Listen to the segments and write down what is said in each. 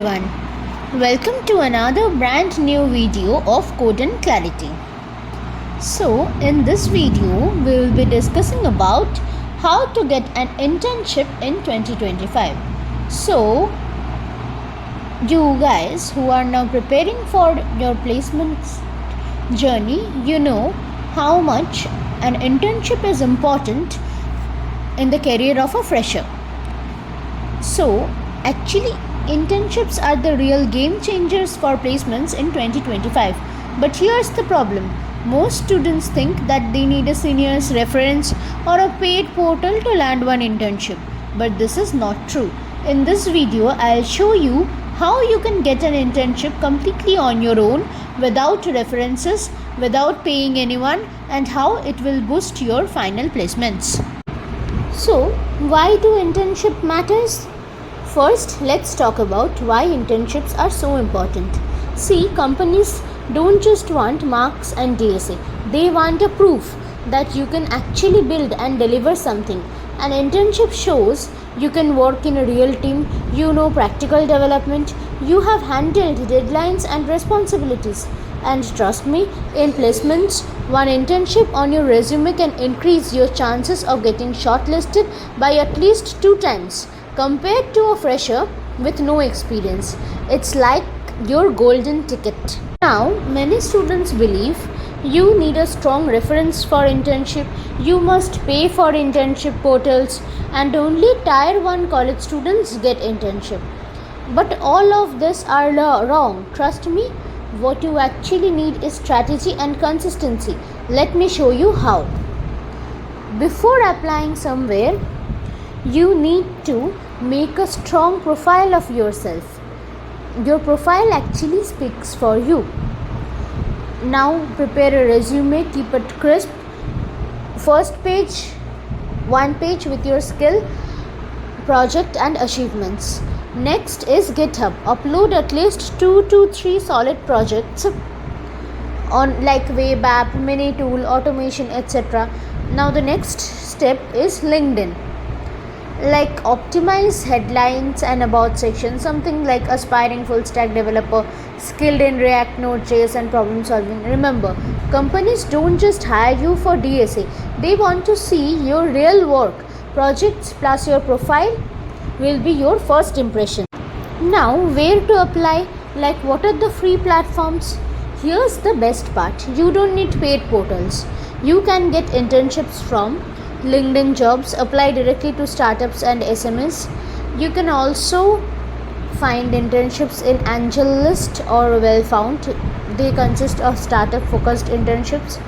everyone. Welcome to another brand new video of Code and Clarity. So, in this video, we will be discussing about how to get an internship in 2025. So, you guys who are now preparing for your placements journey, you know how much an internship is important in the career of a fresher. So, actually, internships are the real game changers for placements in 2025. But here's the problem. Most students think that they need a senior's reference or a paid portal to land one internship. But this is not true. In this video, I'll show you how you can get an internship completely on your own without references, without paying anyone, and how it will boost your final placements. So, why do internship matters? First, let's talk about why internships are so important. See, companies don't just want marks and DSA. They want a proof that you can actually build and deliver something. An internship shows you can work in a real team, you know practical development, you have handled deadlines and responsibilities. And trust me, in placements, one internship on your resume can increase your chances of getting shortlisted by at least 2 times compared to a fresher with no experience. It's like your golden ticket. Now, many students believe you need a strong reference for internship, you must pay for internship portals, and only tier 1 college students get internship. But all of this are wrong. Trust me, what you actually need is strategy and consistency. Let me show you how. Before applying somewhere, you need to make a strong profile of yourself. Your profile actually speaks for you. Now prepare a resume, keep it crisp. First page, one page with your skill, project and achievements. Next is GitHub. Upload at least 2 to 3 solid projects on like web app, mini tool, automation, etc. Now the next step is LinkedIn. Like optimize headlines and about sections, something like aspiring full stack developer, skilled in React, Node.js and problem solving. Remember, companies don't just hire you for DSA. They want to see your real work. Projects plus your profile will be your first impression. Now, where to apply? Like what are the free platforms? Here's the best part. You don't need paid portals. You can get internships from LinkedIn Jobs, apply directly to startups and SMEs. You can also find internships in AngelList or Wellfound. They consist of startup focused internships.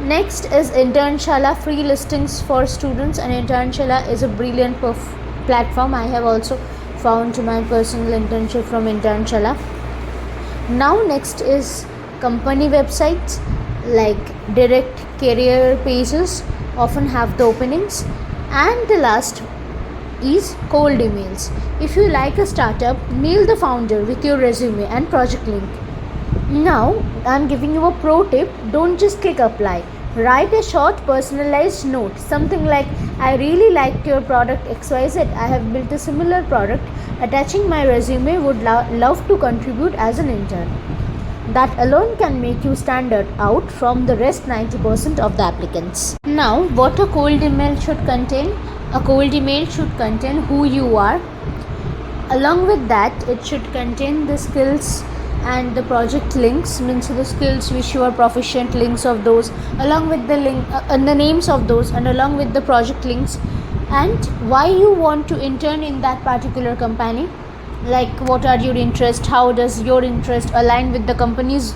Next is Internshala, free listings for students, and Internshala is a brilliant platform. I have also found my personal internship from Internshala. Now next is company websites like direct career pages often have the openings, and the last is cold emails. If you like a startup, mail the founder with your resume and project link. Now I'm giving you a pro tip. Don't just click apply. Write a short personalized note, something like, I really liked your product XYZ. I have built a similar product. Attaching my resume, would love to contribute as an intern. That alone can make you stand out from the rest 90% of the applicants. Now, what a cold email should contain? A cold email should contain who you are. Along with that, it should contain the skills and the project links, means the skills which you are proficient, links of those, along with the link and the names of those, and along with the project links, and why you want to intern in that particular company. Like what are your interests, how does your interest align with the company's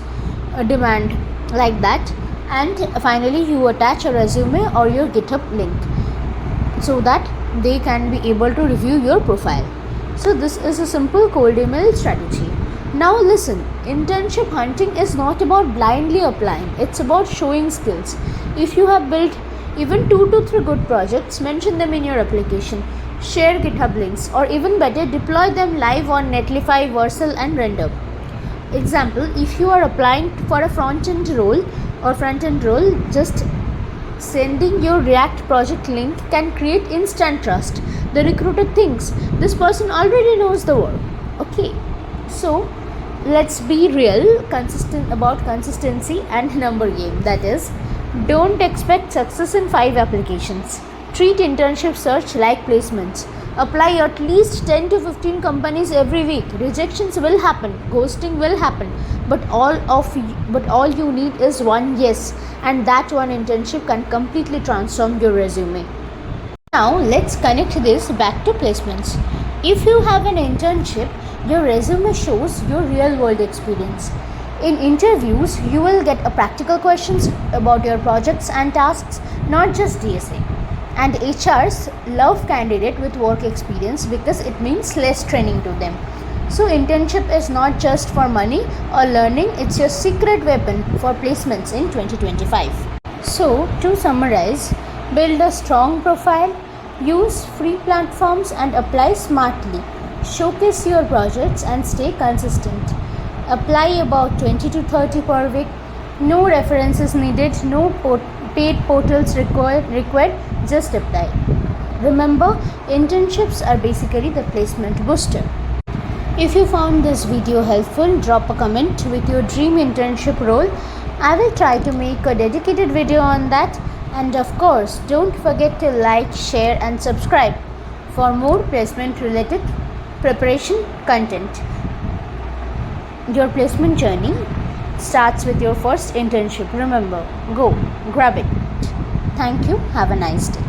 demand, like that. And finally you attach a resume or your GitHub link so that they can be able to review your profile. So this is a simple cold email strategy. Now listen, internship hunting is not about blindly applying, it's about showing skills. If you have built even 2 to 3 good projects, mention them in your application. Share GitHub links, or even better, deploy them live on Netlify, Vercel and Render. Example, if you are applying for a front-end role, just sending your React project link can create instant trust. The recruiter thinks this person already knows the work. Okay. So let's be real, consistent about consistency and number game. That is, don't expect success in 5 applications. Treat internship search like placements. Apply at least 10 to 15 companies every week. Rejections will happen, ghosting will happen, but all you need is one yes, and that one internship can completely transform your resume. Now let's connect this back to placements. If you have an internship, your resume shows your real world experience. In interviews, you will get a practical questions about your projects and tasks, not just DSA. And HRs love candidate with work experience because it means less training to them. So internship is not just for money or learning, it's your secret weapon for placements in 2025. So to summarize, build a strong profile, use free platforms and apply smartly. Showcase your projects and stay consistent. Apply about 20 to 30 per week. No references needed, no paid portals required, just apply. Remember, internships are basically the placement booster. If you found this video helpful, drop a comment with your dream internship role. I will try to make a dedicated video on that. And of course, don't forget to like, share and subscribe for more placement related preparation content. Your placement journey starts with your first internship. Remember, go grab it. Thank you. Have a nice day.